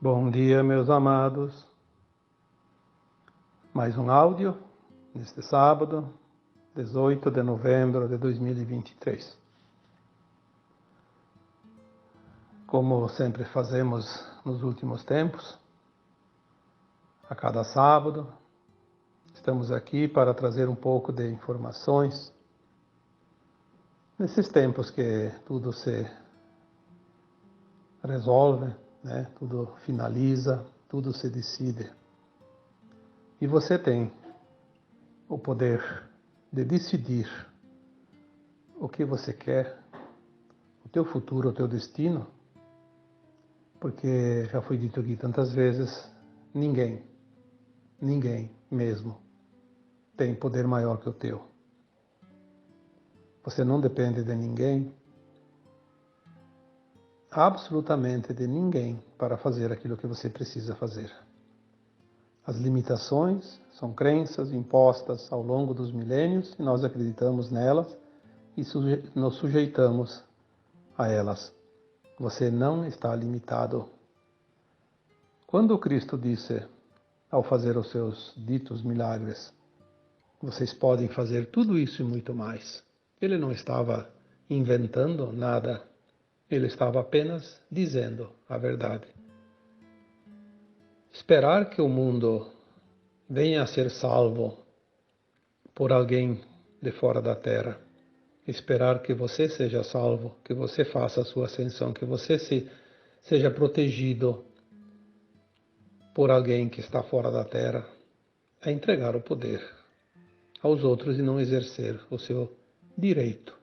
Bom dia, meus amados. Mais um áudio neste sábado, 18 de novembro de 2023. Como sempre fazemos nos últimos tempos, a cada sábado, estamos aqui para trazer um pouco de informações nesses tempos que tudo se resolve, né? Tudo finaliza, tudo se decide. E você tem o poder de decidir o que você quer, o teu futuro, o teu destino, porque já foi dito aqui tantas vezes, ninguém mesmo tem poder maior que o teu. Você não depende de ninguém, absolutamente de ninguém, para fazer aquilo que você precisa fazer. As limitações são crenças impostas ao longo dos milênios e nós acreditamos nelas e nos sujeitamos a elas. Você não está limitado. Quando Cristo disse, ao fazer os seus ditos milagres, vocês podem fazer tudo isso e muito mais, ele não estava inventando nada, ele estava apenas dizendo a verdade. Esperar que o mundo venha a ser salvo por alguém de fora da terra, esperar que você seja salvo, que você faça a sua ascensão, que você seja protegido por alguém que está fora da terra, é entregar o poder aos outros e não exercer o seu direito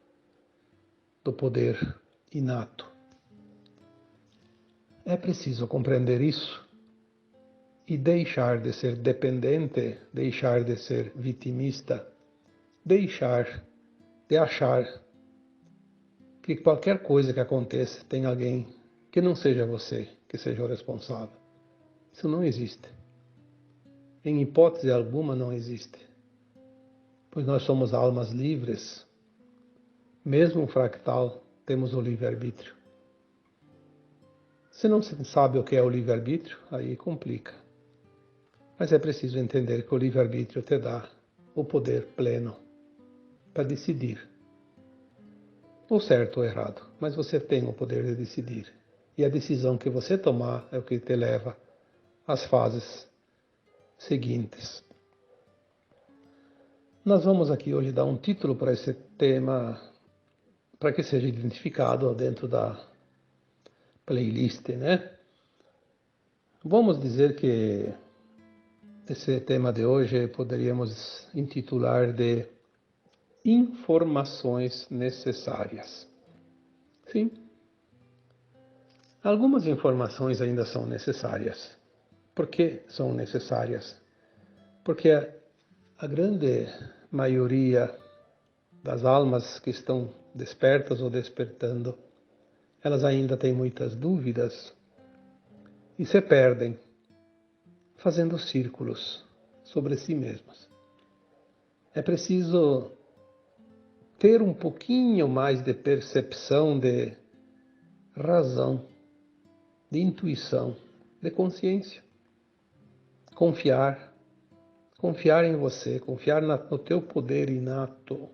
do poder inato. É preciso compreender isso e deixar de ser dependente, deixar de ser vitimista, deixar de achar que qualquer coisa que aconteça tem alguém que não seja você, que seja o responsável. Isso não existe. Em hipótese alguma não existe. Pois nós somos almas livres. Mesmo um fractal, temos o livre-arbítrio. Se não se sabe o que é o livre-arbítrio, aí complica. Mas é preciso entender que o livre-arbítrio te dá o poder pleno para decidir. Ou certo ou errado, mas você tem o poder de decidir. E a decisão que você tomar é o que te leva às fases seguintes. Nós vamos aqui hoje dar um título para esse tema, para que seja identificado dentro da playlist, né? Vamos dizer que esse tema de hoje poderíamos intitular de informações necessárias. Sim, algumas informações ainda são necessárias. Por que são necessárias? Porque a grande maioria das almas que estão despertas ou despertando, elas ainda têm muitas dúvidas e se perdem fazendo círculos sobre si mesmas. É preciso ter um pouquinho mais de percepção, de razão, de intuição, de consciência. Confiar em você, confiar no teu poder inato,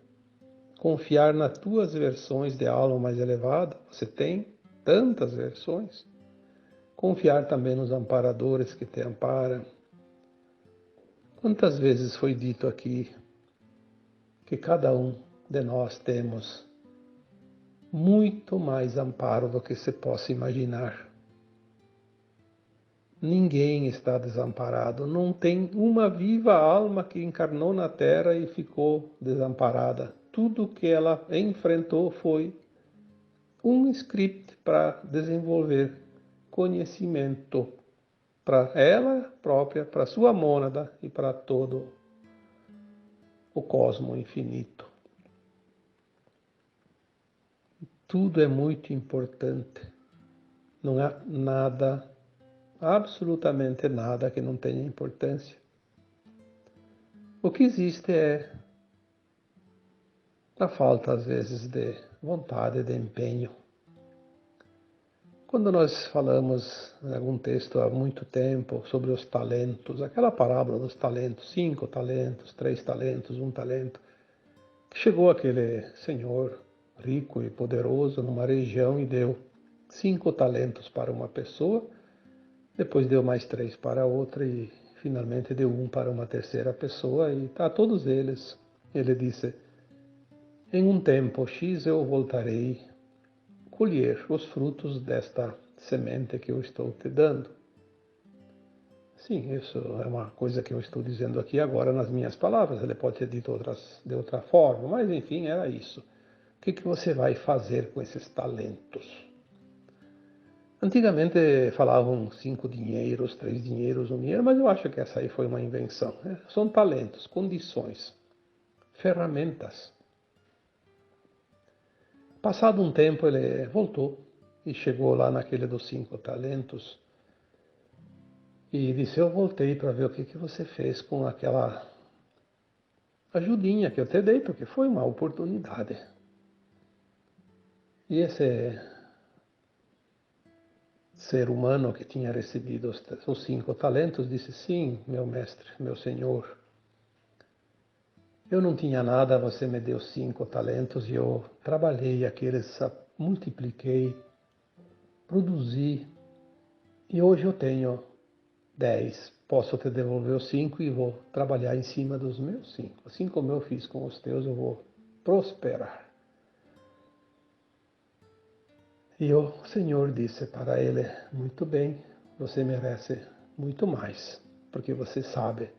confiar nas tuas versões de alma mais elevada. Você tem tantas versões. Confiar também nos amparadores que te amparam. Quantas vezes foi dito aqui que cada um de nós temos muito mais amparo do que se possa imaginar. Ninguém está desamparado. Não tem uma viva alma que encarnou na Terra e ficou desamparada. Tudo que ela enfrentou foi um script para desenvolver conhecimento para ela própria, para sua mônada e para todo o cosmo infinito. Tudo é muito importante. Não há nada, absolutamente nada que não tenha importância. O que existe é a falta, às vezes, de vontade, de empenho. Quando nós falamos em algum texto há muito tempo sobre os talentos, aquela parábola dos talentos, 5 talentos, 3 talentos, 1 talento, que chegou aquele senhor rico e poderoso numa região e deu 5 talentos para uma pessoa, depois deu mais 3 para outra e finalmente deu 1 para uma terceira pessoa e a todos eles ele disse: em um tempo X eu voltarei colher os frutos desta semente que eu estou te dando. Sim, isso é uma coisa que eu estou dizendo aqui agora nas minhas palavras. Ele pode ter dito de outra forma, mas enfim, era isso. O que você vai fazer com esses talentos? Antigamente falavam 5 dinheiros, 3 dinheiros, 1 dinheiro, mas eu acho que essa aí foi uma invenção. Né? São talentos, condições, ferramentas. Passado um tempo ele voltou e chegou lá naquele dos 5 talentos e disse: eu voltei para ver o que você fez com aquela ajudinha que eu te dei, porque foi uma oportunidade. E esse ser humano que tinha recebido os 5 talentos disse: sim, meu mestre, meu senhor, eu não tinha nada, você me deu 5 talentos e eu trabalhei aqueles, multipliquei, produzi e hoje eu tenho 10. Posso te devolver os 5 e vou trabalhar em cima dos meus 5. Assim como eu fiz com os teus, eu vou prosperar. E o Senhor disse para ele: muito bem, você merece muito mais, porque você sabe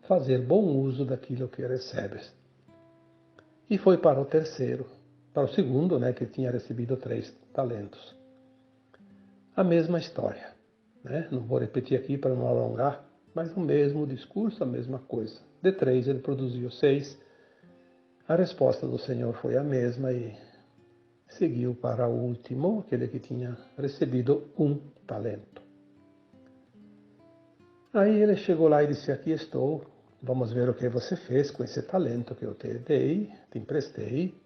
fazer bom uso daquilo que recebes. E foi para o terceiro, para o segundo, né, que tinha recebido 3 talentos. A mesma história, né? Não vou repetir aqui para não alongar, mas o mesmo discurso, a mesma coisa. De 3 ele produziu 6. A resposta do Senhor foi a mesma e seguiu para o último, aquele que tinha recebido 1 talento. Aí ele chegou lá e disse: aqui estou, vamos ver o que você fez com esse talento que eu te dei, te emprestei,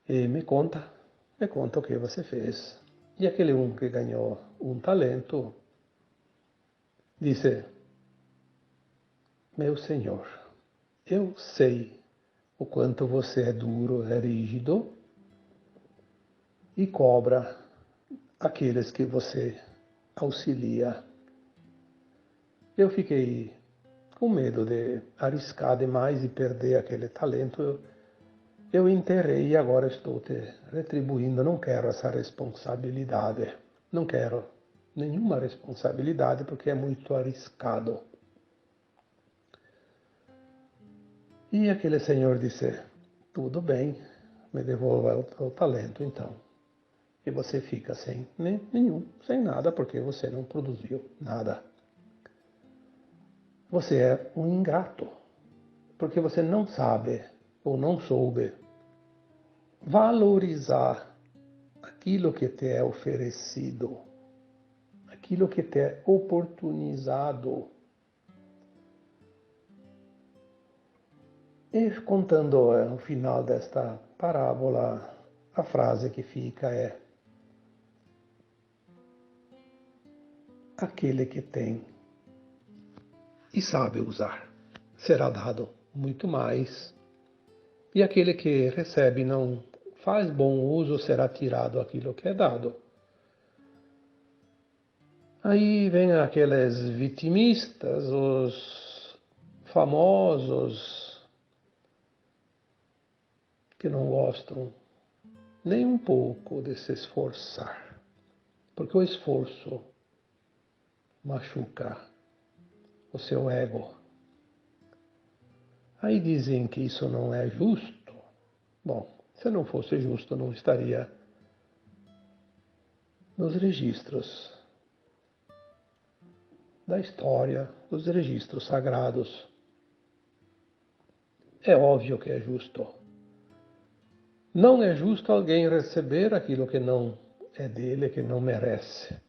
e me conta o que você fez. E aquele que ganhou 1 talento disse: meu senhor, eu sei o quanto você é duro, é rígido e cobra aqueles que você auxilia. Eu fiquei com medo de arriscar demais e perder aquele talento. Eu enterrei e agora estou te retribuindo. Não quero essa responsabilidade. Não quero nenhuma responsabilidade porque é muito arriscado. E aquele senhor disse: tudo bem, me devolva o talento então. E você fica sem nenhum, sem nada, porque você não produziu nada. Você é um ingrato, porque você não sabe ou não soube valorizar aquilo que te é oferecido, aquilo que te é oportunizado. E contando no final desta parábola, a frase que fica é: aquele que tem e sabe usar, será dado muito mais. E aquele que recebe e não faz bom uso, será tirado aquilo que é dado. Aí vem aqueles vitimistas, os famosos, que não gostam nem um pouco de se esforçar, porque o esforço machuca o seu ego. Aí dizem que isso não é justo. Bom, se não fosse justo, não estaria nos registros da história, dos registros sagrados. É óbvio que é justo. Não é justo alguém receber aquilo que não é dele, que não merece,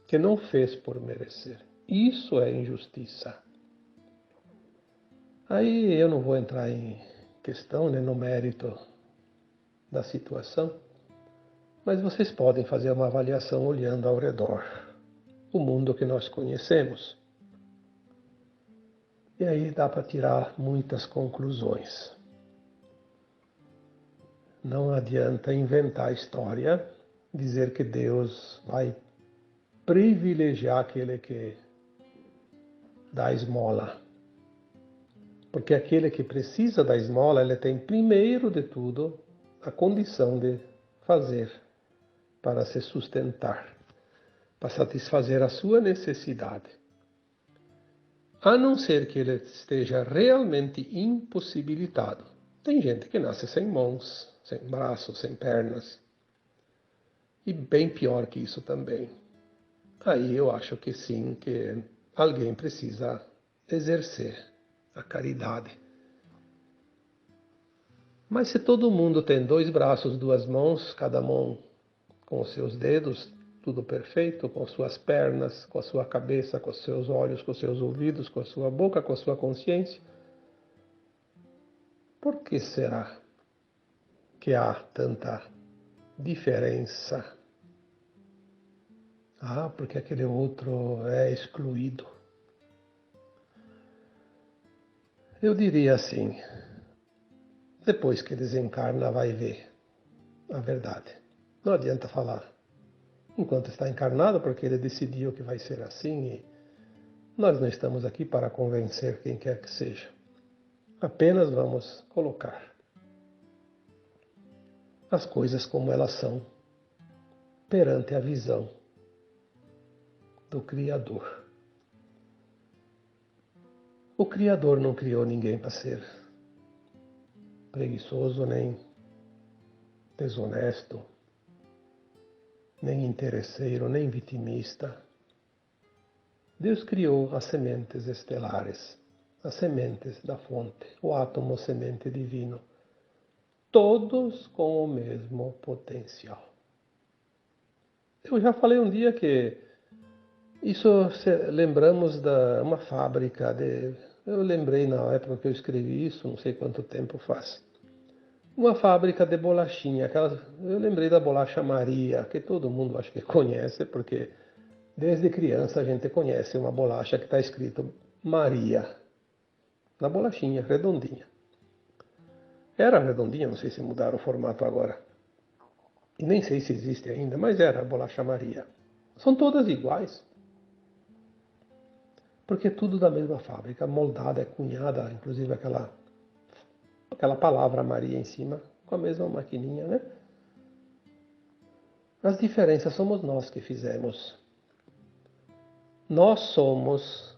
que não fez por merecer. Isso é injustiça. Aí eu não vou entrar em questão, né, no mérito da situação, Mas vocês podem fazer uma avaliação olhando ao redor, o mundo que nós conhecemos. E aí dá para tirar muitas conclusões. Não adianta inventar história, dizer que Deus vai privilegiar aquele que dá esmola. Porque aquele que precisa da esmola, ele tem primeiro de tudo a condição de fazer para se sustentar, para satisfazer a sua necessidade. A não ser que ele esteja realmente impossibilitado. Tem gente que nasce sem mãos, sem braços, sem pernas. E bem pior que isso também. Aí eu acho que sim, que alguém precisa exercer a caridade. Mas se todo mundo tem 2 braços, 2 mãos, cada mão com os seus dedos, tudo perfeito, com suas pernas, com a sua cabeça, com os seus olhos, com os seus ouvidos, com a sua boca, com a sua consciência, por que será que há tanta diferença? Ah, porque aquele outro é excluído. Eu diria assim, depois que desencarna vai ver a verdade. Não adianta falar enquanto está encarnado, porque ele decidiu que vai ser assim e nós não estamos aqui para convencer quem quer que seja. Apenas vamos colocar as coisas como elas são perante a visão do Criador. O Criador não criou ninguém para ser preguiçoso, nem desonesto, nem interesseiro, nem vitimista. Deus criou as sementes estelares, as sementes da fonte, o átomo semente divino, todos com o mesmo potencial. Eu já falei um dia que isso lembramos de uma fábrica de... Eu lembrei na época que eu escrevi isso, não sei quanto tempo faz. Uma fábrica de bolachinha, eu lembrei da bolacha Maria, que todo mundo acho que conhece, porque desde criança a gente conhece uma bolacha que está escrito Maria, na bolachinha, redondinha. Era redondinha, não sei se mudaram o formato agora. E nem sei se existe ainda, mas era a bolacha Maria. São todas iguais. Porque é tudo da mesma fábrica, moldada, é cunhada, inclusive aquela palavra Maria em cima, com a mesma maquininha, né? As diferenças somos nós que fizemos. Nós somos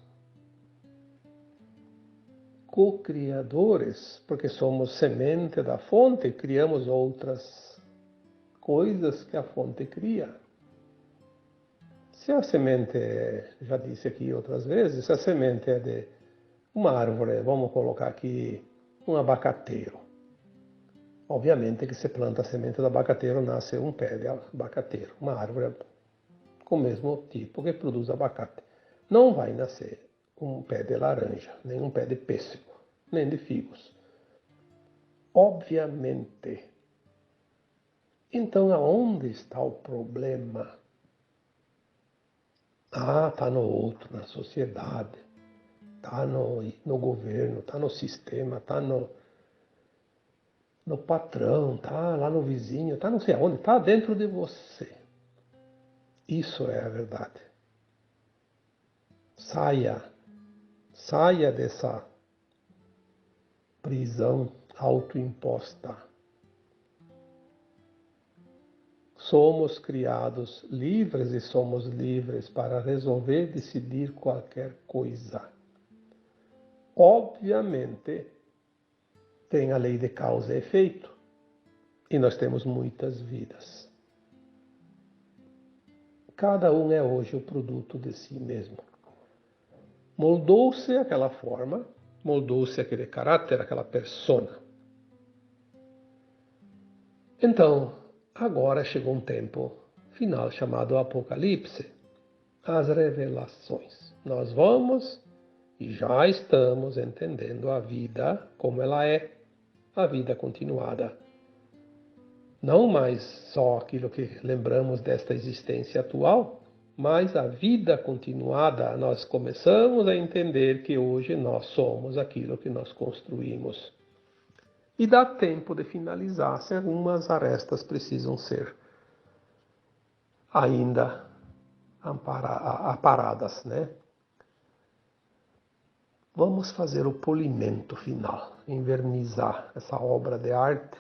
co-criadores, porque somos semente da fonte e criamos outras coisas que a fonte cria. Se a semente, já disse aqui outras vezes, se a semente é de uma árvore, vamos colocar aqui um abacateiro. Obviamente que se planta a semente do abacateiro, nasce um pé de abacateiro, uma árvore com o mesmo tipo que produz abacate. Não vai nascer um pé de laranja, nem um pé de pêssego, nem de figos. Obviamente. Então, aonde está o problema? Ah, está no outro, na sociedade, está no governo, está no sistema, está no patrão, está lá no vizinho, está não sei aonde, está dentro de você. Isso é a verdade. Saia dessa prisão autoimposta. Somos criados livres e somos livres para resolver, decidir qualquer coisa. Obviamente, tem a lei de causa e efeito. E nós temos muitas vidas. Cada um é hoje o produto de si mesmo. Moldou-se aquela forma, moldou-se aquele caráter, aquela persona. Então, agora chegou um tempo final chamado Apocalipse, as revelações. Nós vamos e já estamos entendendo a vida como ela é, a vida continuada. Não mais só aquilo que lembramos desta existência atual, mas a vida continuada. Nós começamos a entender que hoje nós somos aquilo que nós construímos. E dá tempo de finalizar, se algumas arestas precisam ser ainda aparadas, né? Vamos fazer o polimento final, envernizar essa obra de arte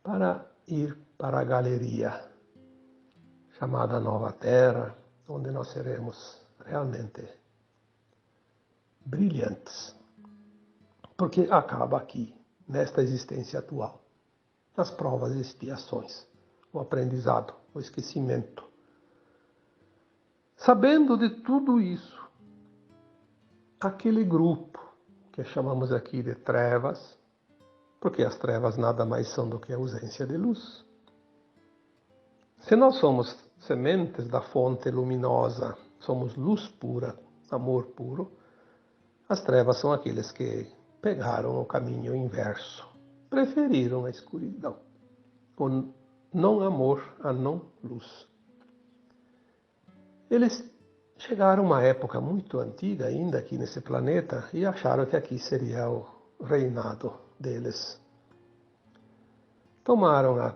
para ir para a galeria chamada Nova Terra, onde nós seremos realmente brilhantes. Porque acaba aqui, nesta existência atual, nas provas e expiações, o aprendizado, o esquecimento. Sabendo de tudo isso, aquele grupo que chamamos aqui de trevas, porque as trevas nada mais são do que a ausência de luz. Se nós somos sementes da fonte luminosa, somos luz pura, amor puro, as trevas são aqueles que pegaram o caminho inverso, preferiram a escuridão, o não amor a não luz. Eles chegaram a uma época muito antiga ainda aqui nesse planeta e acharam que aqui seria o reinado deles. Tomaram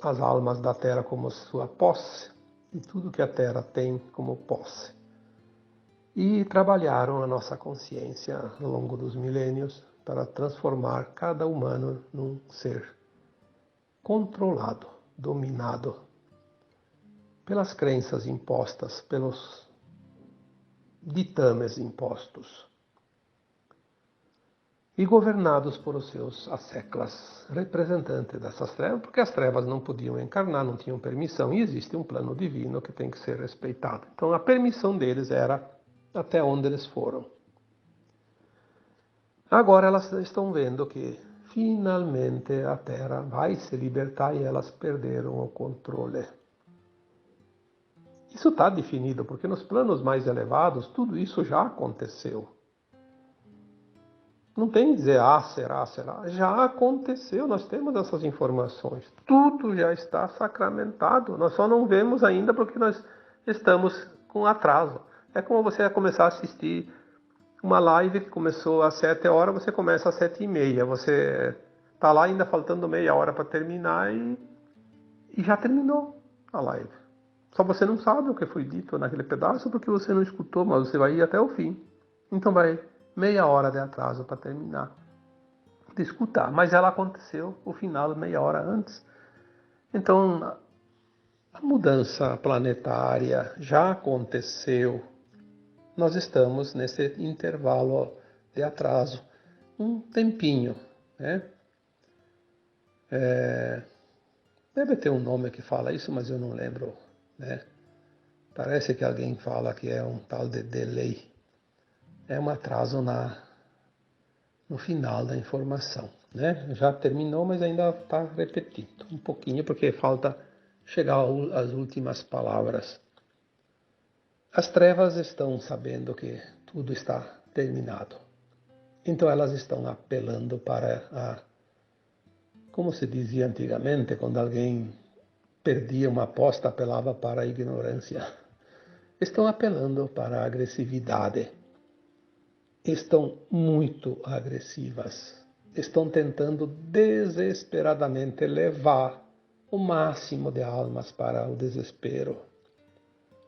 as almas da Terra como sua posse e tudo que a Terra tem como posse. E trabalharam a nossa consciência ao longo dos milênios para transformar cada humano num ser controlado, dominado pelas crenças impostas, pelos ditames impostos e governados por os seus asseclas, representantes dessas trevas, porque as trevas não podiam encarnar, não tinham permissão, e existe um plano divino que tem que ser respeitado. Então a permissão deles era até onde eles foram. Agora elas estão vendo que finalmente a Terra vai se libertar e elas perderam o controle. Isso está definido, porque nos planos mais elevados tudo isso já aconteceu. Não tem que dizer, será. Já aconteceu, nós temos essas informações. Tudo já está sacramentado. Nós só não vemos ainda porque nós estamos com atraso. É como você começar a assistir uma live que começou às 7 horas, você começa às 7h30. Você está lá ainda faltando meia hora para terminar e já terminou a live. Só você não sabe o que foi dito naquele pedaço porque você não escutou, mas você vai ir até o fim. Então vai meia hora de atraso para terminar de escutar. Mas ela aconteceu, o final, meia hora antes. Então, a mudança planetária já aconteceu. Nós estamos nesse intervalo de atraso. Um tempinho, né? Deve ter um nome que fala isso, mas eu não lembro, né? Parece que alguém fala que é um tal de delay. É um atraso no final da informação, né? Já terminou, mas ainda está repetindo um pouquinho, porque falta chegar às últimas palavras. As trevas estão sabendo que tudo está terminado. Então elas estão apelando para como se dizia antigamente, quando alguém perdia uma aposta, apelava para a ignorância. Estão apelando para a agressividade. Estão muito agressivas. Estão tentando desesperadamente levar o máximo de almas para o desespero.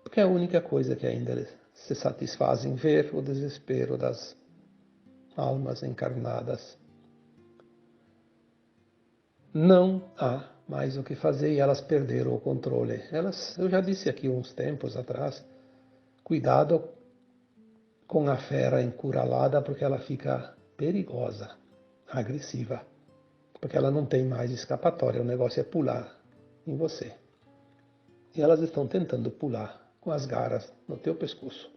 Porque é a única coisa que ainda se satisfazem ver o desespero das almas encarnadas. Não há mais o que fazer e elas perderam o controle. Eu já disse aqui uns tempos atrás, cuidado com a fera encurralada porque ela fica perigosa, agressiva, porque ela não tem mais escapatória, o negócio é pular em você. E elas estão tentando pular com as garras no teu pescoço.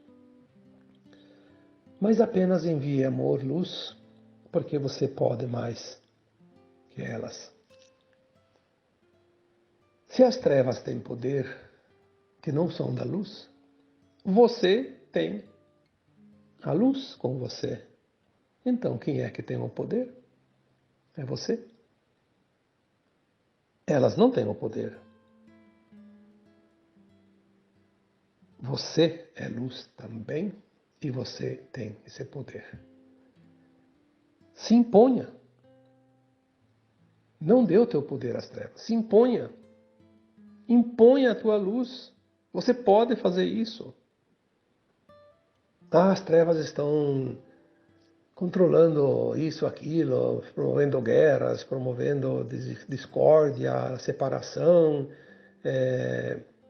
Mas apenas envie amor, luz, porque você pode mais que elas. Se as trevas têm poder que não são da luz, você tem a luz com você. Então, quem é que tem o poder? É você. Elas não têm o poder. Você é luz também e você tem esse poder. Se imponha. Não dê o teu poder às trevas. Se imponha. Imponha a tua luz. Você pode fazer isso. As trevas estão controlando isso, aquilo, promovendo guerras, promovendo discórdia, separação.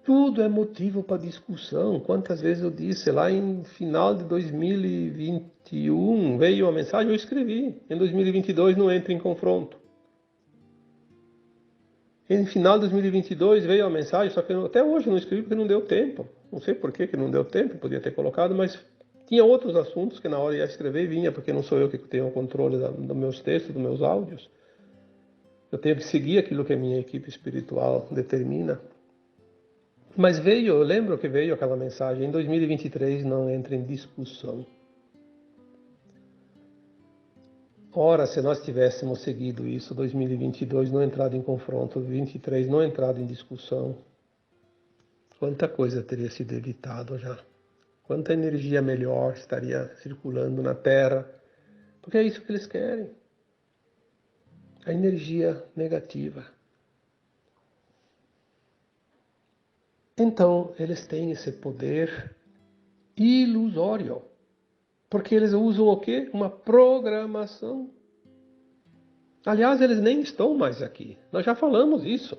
Tudo é motivo para discussão. Quantas vezes eu disse lá em final de 2021, veio uma mensagem, eu escrevi. Em 2022 não entre em confronto. Em final de 2022 veio a mensagem, só que até hoje eu não escrevi porque não deu tempo. Não sei por que não deu tempo, podia ter colocado, mas tinha outros assuntos que na hora ia escrever vinha, porque não sou eu que tenho o controle dos meus textos, dos meus áudios. Eu tenho que seguir aquilo que a minha equipe espiritual determina. Mas veio, eu lembro que veio aquela mensagem, em 2023 não entra em discussão. Ora, se nós tivéssemos seguido isso, 2022 não entrado em confronto, 2023 não entrado em discussão, quanta coisa teria sido evitado já. Quanta energia melhor estaria circulando na Terra. Porque é isso que eles querem. A energia negativa. Então, eles têm esse poder ilusório. Porque eles usam o quê? Uma programação. Aliás, eles nem estão mais aqui. Nós já falamos isso.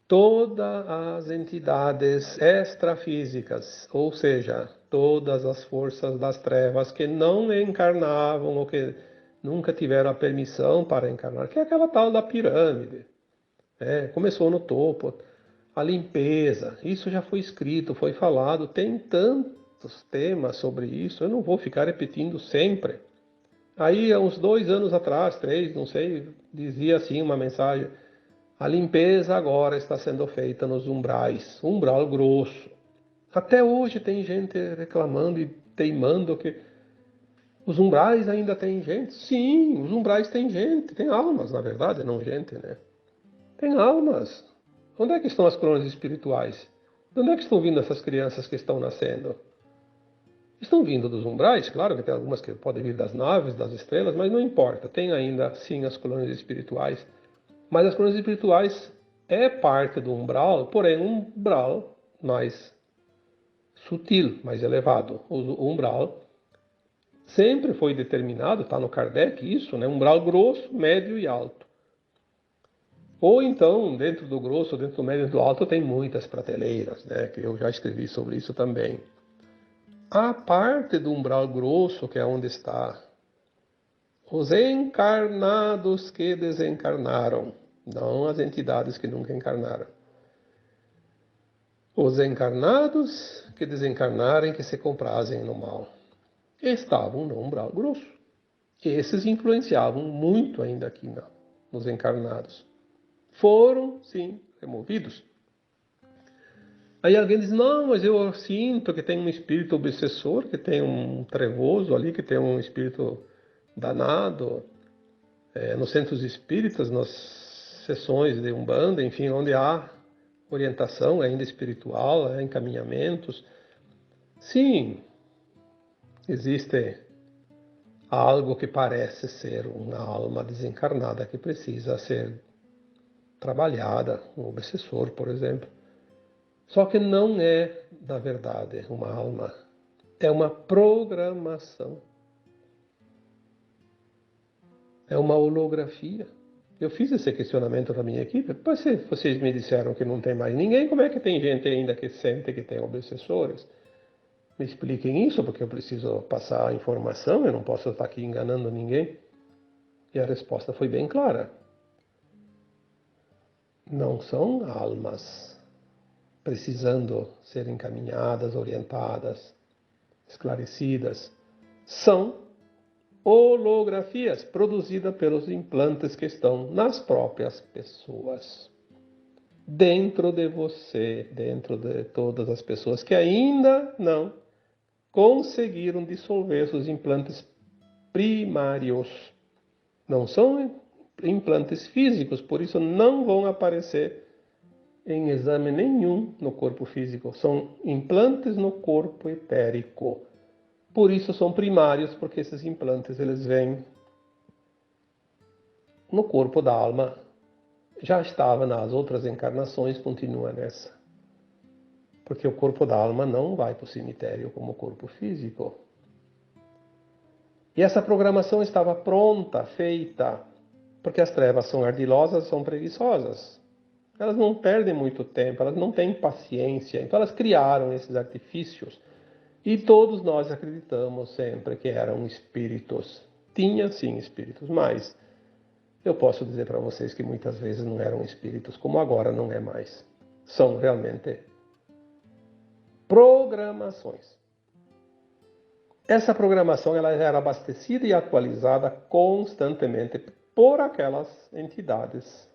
Todas as entidades extrafísicas, ou seja, todas as forças das trevas que não encarnavam ou que nunca tiveram a permissão para encarnar, que é aquela tal da pirâmide. Começou no topo, a limpeza, isso já foi escrito, foi falado, tem tantos temas sobre isso, eu não vou ficar repetindo sempre. Aí, há uns 2 anos atrás, 3, não sei, dizia assim uma mensagem: a limpeza agora está sendo feita nos umbrais, umbral grosso. Até hoje tem gente reclamando e teimando que os umbrais ainda tem gente. Sim, os umbrais tem gente, tem almas, na verdade, não gente, né? Tem almas. Onde é que estão as coroas espirituais? De onde é que estão vindo essas crianças que estão nascendo? Estão vindo dos umbrais, claro que tem algumas que podem vir das naves, das estrelas, mas não importa. Tem ainda, sim, as colônias espirituais. Mas as colônias espirituais é parte do umbral, porém um umbral mais sutil, mais elevado. O umbral sempre foi determinado, está no Kardec isso, né? Umbral grosso, médio e alto. Ou então, dentro do grosso, dentro do médio e do alto, tem muitas prateleiras, né? Que eu já escrevi sobre isso também. A parte do umbral grosso, que é onde está os encarnados que desencarnaram, não as entidades que nunca encarnaram. Os encarnados que desencarnarem, que se comprazem no mal, estavam no umbral grosso. Esses influenciavam muito ainda aqui nos encarnados. Foram, sim, removidos. Aí alguém diz: não, mas eu sinto que tem um espírito obsessor, que tem um trevoso ali, que tem um espírito danado. Nos centros espíritas, nas sessões de Umbanda, enfim, onde há orientação ainda espiritual, encaminhamentos. Sim, existe algo que parece ser uma alma desencarnada que precisa ser trabalhada, um obsessor, por exemplo. Só que não é, na verdade, uma alma. É uma programação. É uma holografia. Eu fiz esse questionamento para minha equipe. Mas se vocês me disseram que não tem mais ninguém, como é que tem gente ainda que sente que tem obsessores? Me expliquem isso, porque eu preciso passar a informação, eu não posso estar aqui enganando ninguém. E a resposta foi bem clara. Não são almas precisando ser encaminhadas, orientadas, esclarecidas. São holografias produzidas pelos implantes que estão nas próprias pessoas. Dentro de você, dentro de todas as pessoas que ainda não conseguiram dissolver seus implantes primários. Não são implantes físicos, por isso não vão aparecer em exame nenhum no corpo físico. São implantes no corpo etérico. Por isso são primários, porque esses implantes eles vêm no corpo da alma. Já estava nas outras encarnações, continua nessa. Porque o corpo da alma não vai para o cemitério como o corpo físico. E essa programação estava pronta, feita, porque as trevas são ardilosas, são preguiçosas. Elas não perdem muito tempo, elas não têm paciência. Então elas criaram esses artifícios. E todos nós acreditamos sempre que eram espíritos. Tinha sim espíritos, mas eu posso dizer para vocês que muitas vezes não eram espíritos, como agora não é mais. São realmente programações. Essa programação ela era abastecida e atualizada constantemente por aquelas entidades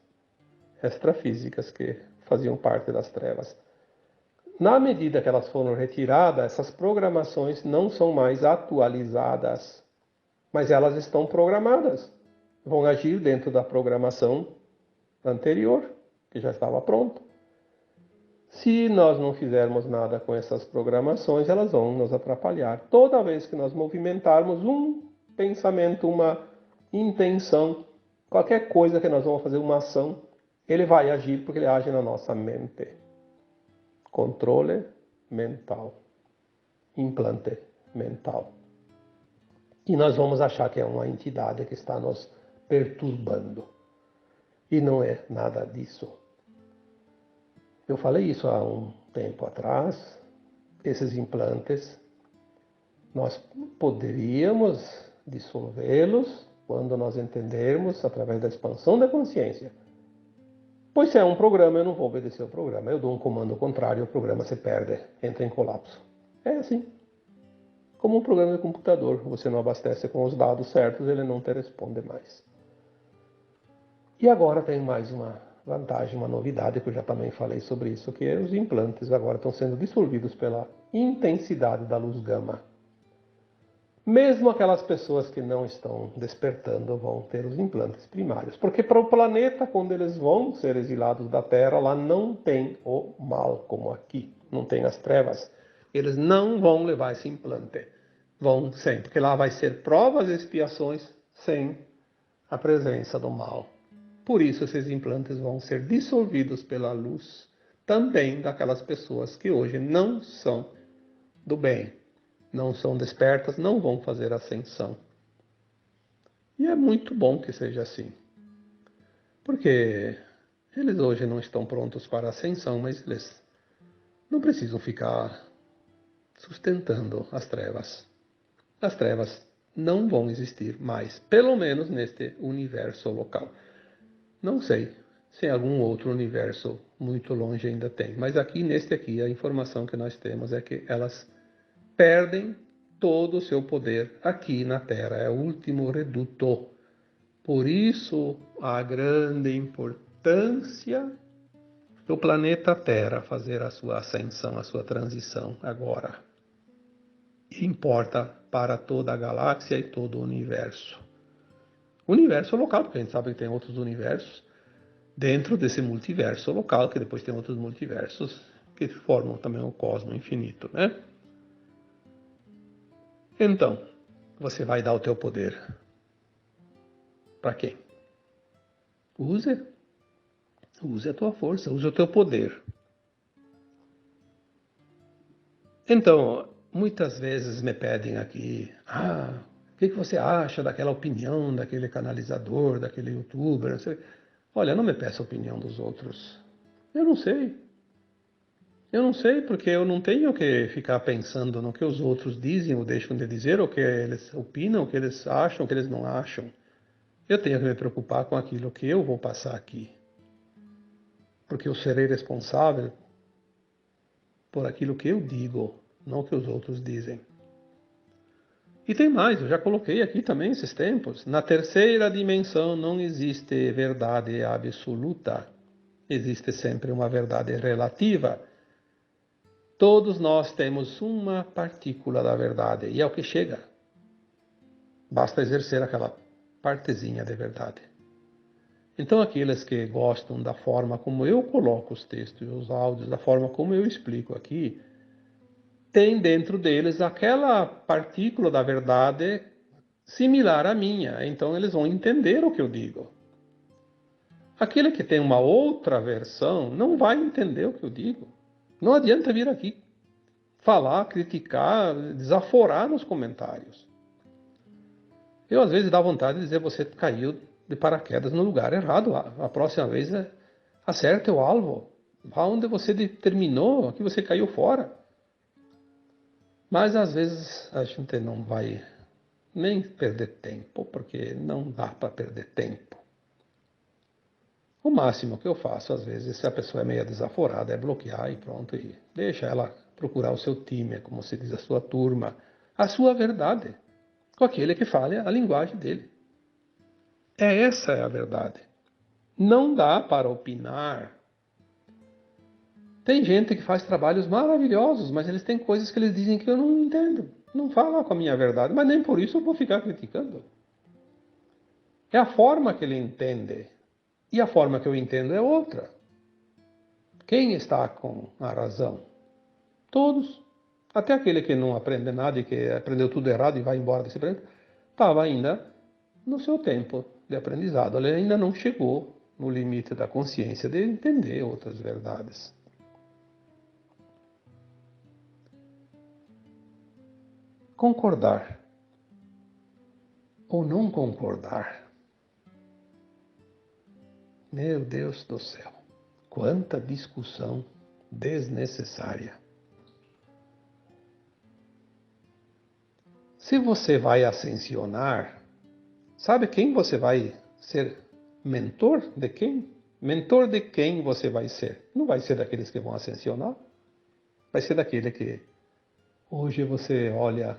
extrafísicas que faziam parte das trevas. Na medida que elas foram retiradas, essas programações não são mais atualizadas, mas elas estão programadas. Vão agir dentro da programação anterior, que já estava pronta. Se nós não fizermos nada com essas programações, elas vão nos atrapalhar. Toda vez que nós movimentarmos um pensamento, uma intenção, qualquer coisa que nós vamos fazer, uma ação, ele vai agir porque ele age na nossa mente. Controle mental. Implante mental. E nós vamos achar que é uma entidade que está nos perturbando. E não é nada disso. Eu falei isso há um tempo atrás. Esses implantes, nós poderíamos dissolvê-los quando nós entendermos através da expansão da consciência. Pois se é um programa, eu não vou obedecer o programa. Eu dou um comando contrário, o programa se perde, entra em colapso. É assim. Como um programa de computador, você não abastece com os dados certos, ele não te responde mais. E agora tem mais uma vantagem, uma novidade, que eu já também falei sobre isso, que é os implantes agora estão sendo dissolvidos pela intensidade da luz gama. Mesmo aquelas pessoas que não estão despertando vão ter os implantes primários. Porque para o planeta, quando eles vão ser exilados da Terra, lá não tem o mal como aqui. Não tem as trevas. Eles não vão levar esse implante. Vão sem, porque lá vai ser provas e expiações sem a presença do mal. Por isso esses implantes vão ser dissolvidos pela luz também daquelas pessoas que hoje não são do bem. Não são despertas, não vão fazer ascensão. E é muito bom que seja assim. Porque eles hoje não estão prontos para a ascensão, mas eles não precisam ficar sustentando as trevas. As trevas não vão existir mais, pelo menos neste universo local. Não sei se em algum outro universo muito longe ainda tem, mas aqui neste aqui a informação que nós temos é que elas perdem todo o seu poder aqui na Terra, é o último reduto. Por isso, a grande importância do planeta Terra fazer a sua ascensão, a sua transição agora. Importa para toda a galáxia e todo o universo. Universo local, porque a gente sabe que tem outros universos dentro desse multiverso local, que depois tem outros multiversos que formam também o cosmos infinito, né? Então, você vai dar o teu poder para quem? Use a tua força, use o teu poder. Então, muitas vezes me pedem aqui, o que você acha daquela opinião, daquele canalizador, daquele youtuber? Não sei. Olha, não me peça a opinião dos outros. Eu não sei. Eu não sei porque eu não tenho que ficar pensando no que os outros dizem ou deixam de dizer, o que eles opinam, o que eles acham, o que eles não acham. Eu tenho que me preocupar com aquilo que eu vou passar aqui. Porque eu serei responsável por aquilo que eu digo, não o que os outros dizem. E tem mais, eu já coloquei aqui também esses tempos. Na terceira dimensão não existe verdade absoluta. Existe sempre uma verdade relativa. Todos nós temos uma partícula da verdade e é o que chega. Basta exercer aquela partezinha de verdade. Então, aqueles que gostam da forma como eu coloco os textos e os áudios, da forma como eu explico aqui, tem dentro deles aquela partícula da verdade similar à minha. Então, eles vão entender o que eu digo. Aquele que tem uma outra versão não vai entender o que eu digo. Não adianta vir aqui falar, criticar, desaforar nos comentários. Eu, às vezes, dá vontade de dizer: você caiu de paraquedas no lugar errado. A próxima vez, acerte o alvo. Vá onde você terminou, aqui você caiu fora. Mas, às vezes, a gente não vai nem perder tempo, porque não dá para perder tempo. O máximo que eu faço, às vezes, se a pessoa é meio desaforada, é bloquear e pronto, e deixa ela procurar o seu time, como se diz, a sua turma, a sua verdade, com aquele que fale a linguagem dele. Essa é a verdade. Não dá para opinar. Tem gente que faz trabalhos maravilhosos, mas eles têm coisas que eles dizem que eu não entendo. Não falam com a minha verdade, mas nem por isso eu vou ficar criticando. É a forma que ele entende. E a forma que eu entendo é outra. Quem está com a razão? Todos. Até aquele que não aprende nada e que aprendeu tudo errado e vai embora desse planeta, estava ainda no seu tempo de aprendizado. Ele ainda não chegou no limite da consciência de entender outras verdades. Concordar ou não concordar. Meu Deus do céu, quanta discussão desnecessária. Se você vai ascensionar, sabe quem você vai ser mentor de quem? Mentor de quem você vai ser? Não vai ser daqueles que vão ascensionar, vai ser daquele que hoje você olha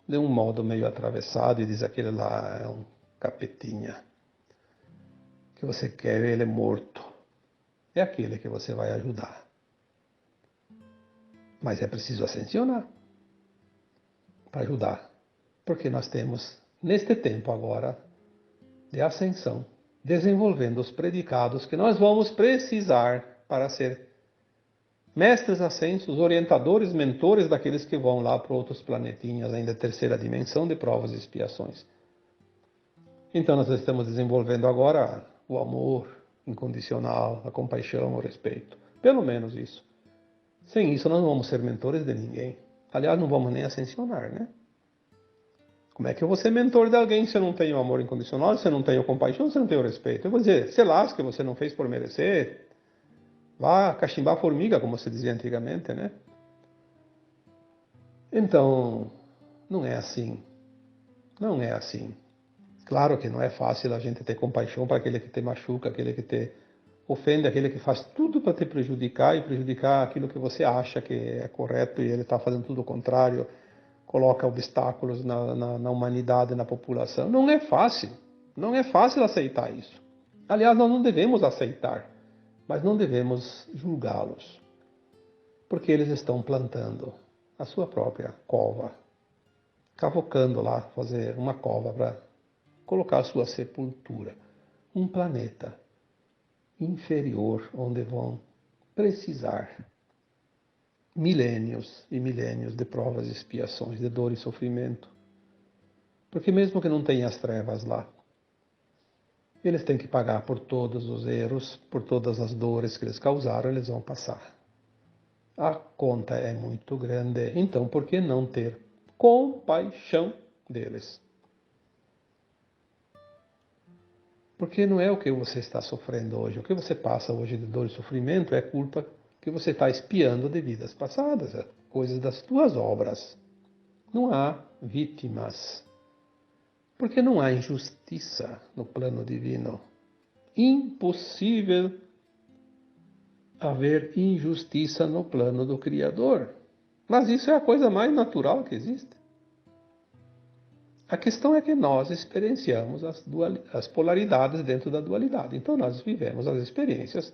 de um modo meio atravessado e diz: aquele lá é um capetinha, que você quer ele morto. É aquele que você vai ajudar. Mas é preciso ascensionar para ajudar, porque nós temos, neste tempo agora de ascensão, desenvolvendo os predicados que nós vamos precisar para ser mestres ascensos, orientadores, mentores daqueles que vão lá para outros planetinhas, ainda terceira dimensão de provas e expiações. Então nós estamos desenvolvendo agora o amor incondicional, a compaixão, o respeito. Pelo menos isso. Sem isso nós não vamos ser mentores de ninguém. Aliás, não vamos nem ascensionar, né? Como é que eu vou ser mentor de alguém se eu não tenho amor incondicional, se eu não tenho compaixão, se eu não tenho respeito? Eu vou dizer: se lasque, você não fez por merecer. Vá cachimbar formiga, como se dizia antigamente, né? Então, não é assim. Não é assim. Claro que não é fácil a gente ter compaixão para aquele que te machuca, aquele que te ofende, aquele que faz tudo para te prejudicar e prejudicar aquilo que você acha que é correto e ele está fazendo tudo o contrário, coloca obstáculos na humanidade, na população. Não é fácil. Não é fácil aceitar isso. Aliás, nós não devemos aceitar, mas não devemos julgá-los, porque eles estão plantando a sua própria cova, cavocando lá, fazer uma cova para colocar a sua sepultura. Um planeta inferior onde vão precisar milênios e milênios de provas e expiações, de dor e sofrimento. Porque mesmo que não tenha as trevas lá, eles têm que pagar por todos os erros, por todas as dores que eles causaram, eles vão passar. A conta é muito grande, então por que não ter compaixão deles? Porque não é o que você está sofrendo hoje. O que você passa hoje de dor e sofrimento é culpa que você está espiando de vidas passadas, coisas das tuas obras. Não há vítimas. Porque não há injustiça no plano divino. Impossível haver injustiça no plano do Criador. Mas isso é a coisa mais natural que existe. A questão é que nós experienciamos as polaridades dentro da dualidade. Então nós vivemos as experiências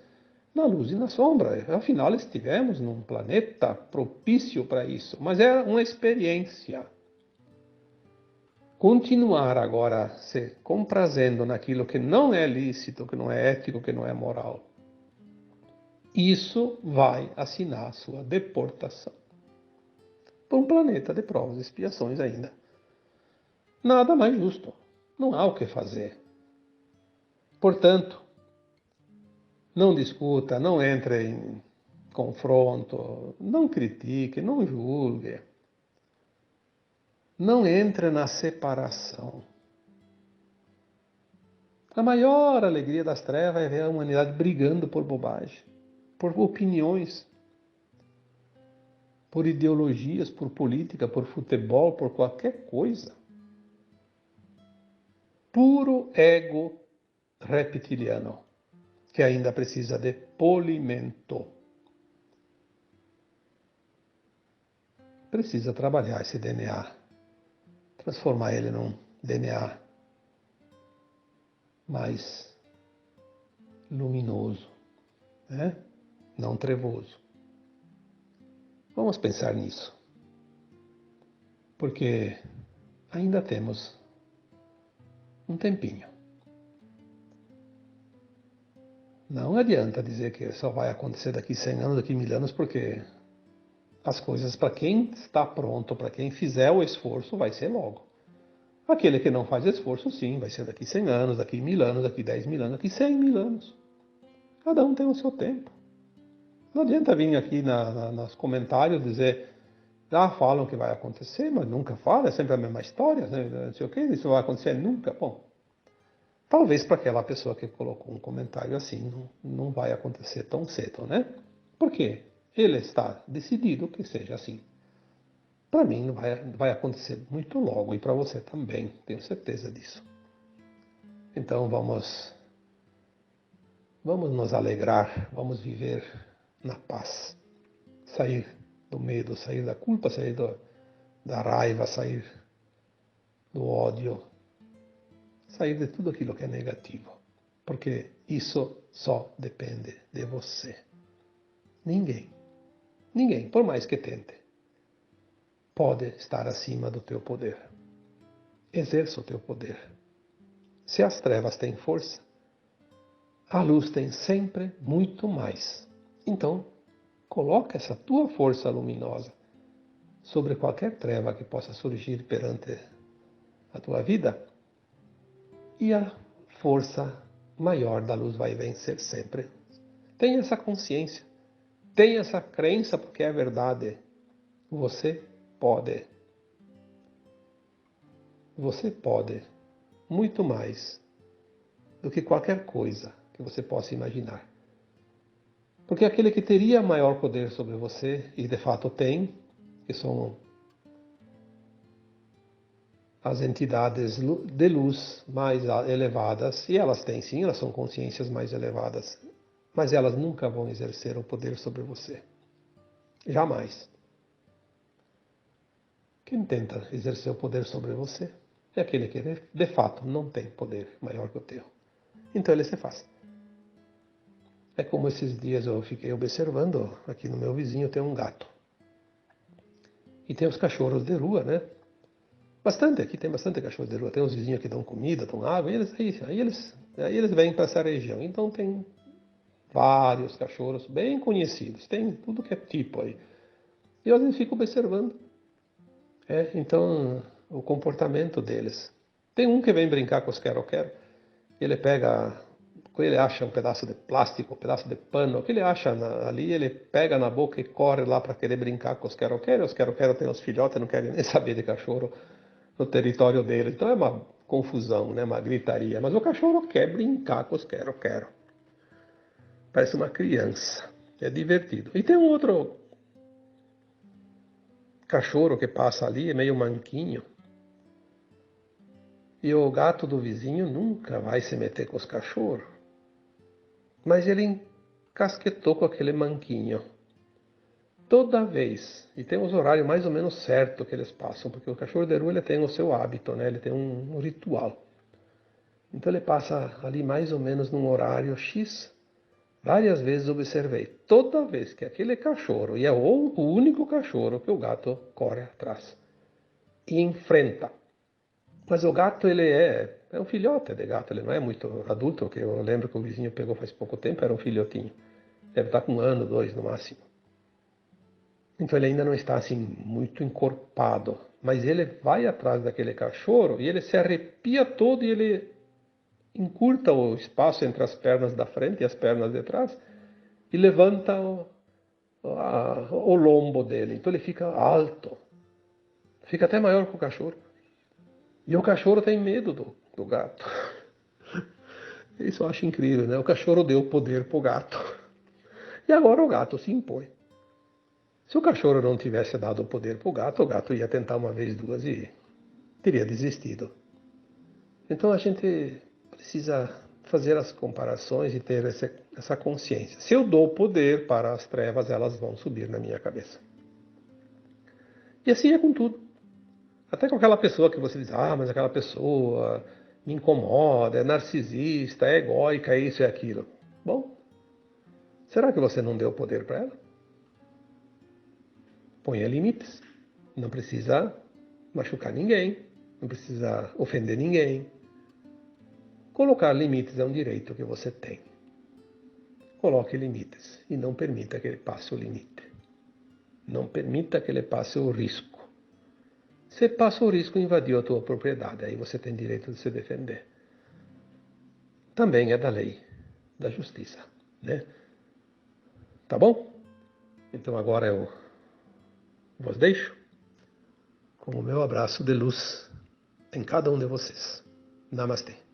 na luz e na sombra. Afinal, estivemos num planeta propício para isso. Mas é uma experiência. continuar agora se comprazendo naquilo que não é lícito, que não é ético, que não é moral, isso vai assinar a sua deportação para um planeta de provas e expiações ainda. Nada mais justo. Não há o que fazer. Portanto, não discuta, não entre em confronto, não critique, não julgue. Não entre na separação. A maior alegria das trevas é ver a humanidade brigando por bobagem, por opiniões, por ideologias, por política, por futebol, por qualquer coisa. Puro ego reptiliano, que ainda precisa de polimento. Precisa trabalhar esse DNA, transformar ele num DNA mais luminoso, né? Não trevoso. Vamos pensar nisso, porque ainda temos um tempinho. Não adianta dizer que só vai acontecer daqui 100 anos, daqui 1000 anos, porque as coisas, para quem está pronto, para quem fizer o esforço, vai ser logo. Aquele que não faz esforço, sim, vai ser daqui 100 anos, daqui 1000 anos, daqui 10.000 anos, daqui 100.000 anos. Cada um tem o seu tempo. Não adianta vir aqui nos comentários dizer, falam que vai acontecer, mas nunca fala, é sempre a mesma história, né? Não sei o que, isso vai acontecer nunca. Bom, talvez para aquela pessoa que colocou um comentário assim, não vai acontecer tão cedo, né? Por quê? Ele está decidido que seja assim. Para mim vai acontecer muito logo e para você também, tenho certeza disso. Então vamos nos alegrar, vamos viver na paz, sair do medo, sair da culpa, sair da raiva, sair do ódio, sair de tudo aquilo que é negativo, porque isso só depende de você. Ninguém, por mais que tente, pode estar acima do teu poder. Exerça o teu poder. Se as trevas têm força, a luz tem sempre muito mais. Então, coloca essa tua força luminosa sobre qualquer treva que possa surgir perante a tua vida e a força maior da luz vai vencer sempre. Tenha essa consciência, tenha essa crença, porque é verdade. Você pode. Você pode muito mais do que qualquer coisa que você possa imaginar. Porque aquele que teria maior poder sobre você, e de fato tem, que são as entidades de luz mais elevadas, e elas têm sim, elas são consciências mais elevadas, mas elas nunca vão exercer o poder sobre você. Jamais. Quem tenta exercer o poder sobre você é aquele que de fato não tem poder maior que o teu. Então ele se faz. É como esses dias eu fiquei observando, aqui no meu vizinho tem um gato. E tem os cachorros de rua, né? Bastante, aqui tem bastante cachorro de rua. Tem uns vizinhos que dão comida, dão água, e eles vêm para essa região. Então tem vários cachorros bem conhecidos, tem tudo que é tipo aí. E eu às vezes fico observando. Então, o comportamento deles. Tem um que vem brincar com os quero-quero, ele pega, ele acha um pedaço de plástico, um pedaço de pano, o que ele acha ali, ele pega na boca e corre lá para querer brincar com os quero-quero. Os quero-quero têm os filhotes, não querem nem saber de cachorro no território dele. Então é uma confusão, né? Uma gritaria. Mas o cachorro quer brincar com os quero-quero. Parece uma criança. É divertido. E tem um outro cachorro que passa ali, é meio manquinho. E o gato do vizinho nunca vai se meter com os cachorros. Mas ele encasquetou com aquele manquinho. Toda vez. E tem os horários mais ou menos certos que eles passam, porque o cachorro de rua ele tem o seu hábito, né? Ele tem um ritual. Então ele passa ali mais ou menos num horário X. Várias vezes observei. Toda vez que aquele cachorro, e é o único cachorro que o gato corre atrás e enfrenta. Mas o gato, ele é um filhote de gato, ele não é muito adulto, que eu lembro que o vizinho pegou faz pouco tempo, era um filhotinho. Deve estar com 1 ano, 2 no máximo. Então ele ainda não está assim muito encorpado, mas ele vai atrás daquele cachorro e ele se arrepia todo e ele encurta o espaço entre as pernas da frente e as pernas de trás e levanta o lombo dele. Então ele fica alto, fica até maior que o cachorro. E o cachorro tem medo do gato. Isso eu acho incrível, né? O cachorro deu poder pro gato. E agora o gato se impõe. Se o cachorro não tivesse dado o poder pro gato, o gato ia tentar uma vez, duas e teria desistido. Então a gente precisa fazer as comparações e ter essa consciência. Se eu dou poder para as trevas, elas vão subir na minha cabeça. E assim é com tudo. Até com aquela pessoa que você diz, mas aquela pessoa me incomoda, é narcisista, é egóica, é isso e aquilo. Bom, será que você não deu poder para ela? Ponha limites. Não precisa machucar ninguém, não precisa ofender ninguém. Colocar limites é um direito que você tem. Coloque limites e não permita que ele passe o limite. Não permita que ele passe o risco. Você passa o risco, invadiu a tua propriedade, aí você tem direito de se defender. Também é da lei, da justiça, né? Tá bom? Então agora eu vos deixo com o meu abraço de luz em cada um de vocês. Namastê.